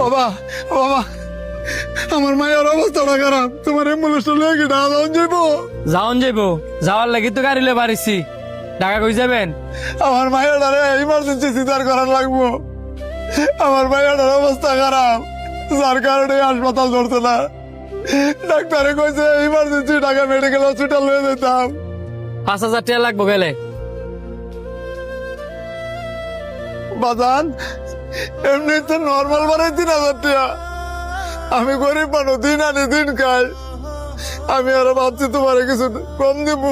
বাবা বাবা আমার মায়ের অবস্থাটা খারাপ, তোমার অ্যাম্বুলেন্সটা লয়ে কি ঢাকা যাইবো? যাওন যাইবো, যাওয়ার লাগি তো গাড়ি লয়ে বাড়িছি। ঢাকা কই যাবেন? আমার মায়ের ইমার্জেন্সি সিজার করার লাগবো। আমার মায়ের অবস্থা খারাপ, যার কারণে হাসপাতাল ধরছে না। ডাক্তারে কইছে ইমার্জেন্সি ঢাকা মেডিকেল হসপিটাল লয়ে যেতাম। 5,000 টাকা লাগবো গেলে। বাজান এমনি তো নর্মাল মানে 3,000 টাকা। আমি গরিব মানুষ, দিন আনি দিন খাই। আমি আরো ভাবছি তোমার কিছু কম দিব।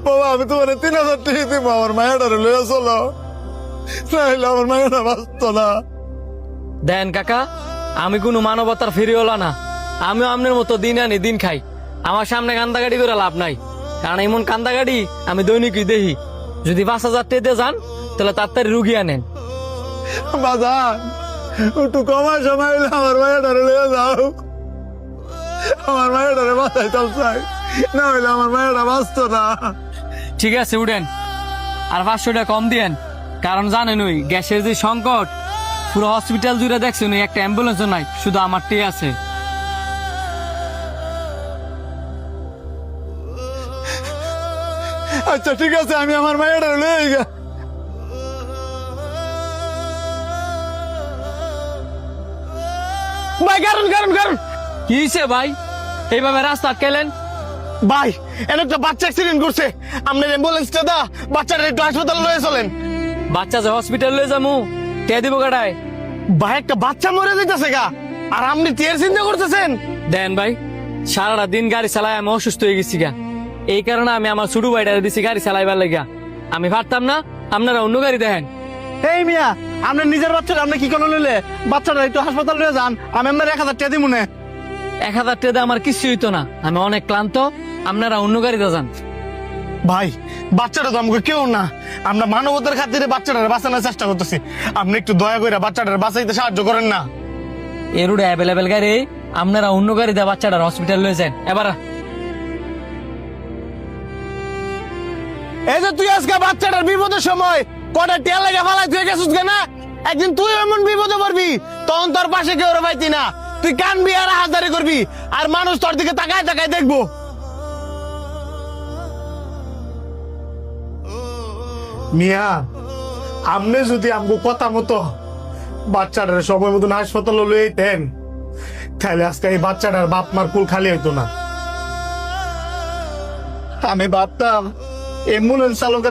বাবা আমি তোমার 3,000 টাকা দিব, আমার মায়ের লইয়া চলো, নাইলে আমার মায়েরা বাঁচত না। দেন কাকা, আমি কোনো মানবতার ফিরিওলা না। আমিও আপনার মতো দিন আনি দিন খাই। আমার সামনে কান্দাগাড়ি করে লাভ নাই, কারণ এমন কান্দাগাড়ি আমি দৈনিকই দেখি। যদি 5,000 টাকা দিয়ে যান তাহলে তাড়াতাড়ি রুগী আনেন। বাজান একটু কমার সময় হলে আমার মায়েরারে লইয়া যাও। আমার মায়েরারে বাঁচাইতাম চাই, না হইলে আমার মায়েরা বাঁচত না। ঠিক আছে উঠেন, আর 500 টাকা কম দিয়েন, কারণ জানেন ওই গ্যাসের যে সংকট, পুরো হসপিটাল জুড়ে দেখছেন ওই একটা অ্যাম্বুলেন্সও নাই, শুধু আমারটাই আছে। আচ্ছা ঠিক আছে, আমি আমার মায়েরারে লইয়া গা। ভাই কারণ কারণ কারণ কি হয়েছে ভাই, এইভাবে রাস্তা আটকাইলেন? ভাই এর একটা বাচ্চা অ্যাক্সিডেন্ট করছে, আপনার অ্যাম্বুলেন্সটা দা বাচ্চাটা একটু হাসপাতালে লয়ে চলেন। বাচ্চা যে হসপিটাল লয়ে যাবো, কে দিব গাড়ায়? ভাই একটা বাচ্চা মরে যাইতেছে গা, আর আপনি টিয়ার চিন্তা করতেছেন? দেন ভাই, সারাটা দিন গাড়ি চালাই আমি অসুস্থ হয়ে গেছি গা। এই কারণে আমি আমার ছোট ভাইটারে দিছি গাড়ি চালাইবার লাগা। আমি পারতাম না, আপনারা অন্য গাড়ি দেখেন। এই মিয়া, আপনার নিজের বাচ্চাটা আপনি কি করে নিলে? বাচ্চাটা একটু হাসপাতালে লয়ে যান, আমি আপনার 1,000 টাকা দিব না। 1,000 টাকা দিয়ে আমার কিছু হইতো না, আমি অনেক ক্লান্ত। আপনারা অন্য গাড়িতে যান। ভাই বাচ্চাটা তো আমাকে কেউ না, আমরা মানবতার খাতিরে বাচ্চাটার বাঁচানোর চেষ্টা করতেছি, আপনি একটু দয়া করে বাচ্চাটার বাঁচাইতে সাহায্য করেন না। এ রোডে অ্যাভেলেবেল গাড়ি, আপনারা অন্য গাড়ি দিয়ে বাচ্চাটার হসপিটাল লয়ে যান। এবার এই যে তুই আজকে বাচ্চাটার বিপদের সময় কটা টেল লেগে ফালাই তুই গেছিস না, একদিন তুই এমন বিপদে পড়বি, তখন তোর পাশে কেউ পাইতি না, তুই কানবি আর হাজারি করবি, আর মানুষ তোর দিকে তাকায় তাকায় দেখবো। মিয়া আপনি যদি আমগো কথা মতো বাচ্চাটার সময় মতন হাসপাতালে লয়ে যেতেন, তাহলে আজকে এই বাচ্চাটার বাপ মার কুল খালি হইতো না। আমি ভাবতাম অ্যাম্বুলেন্স চালকের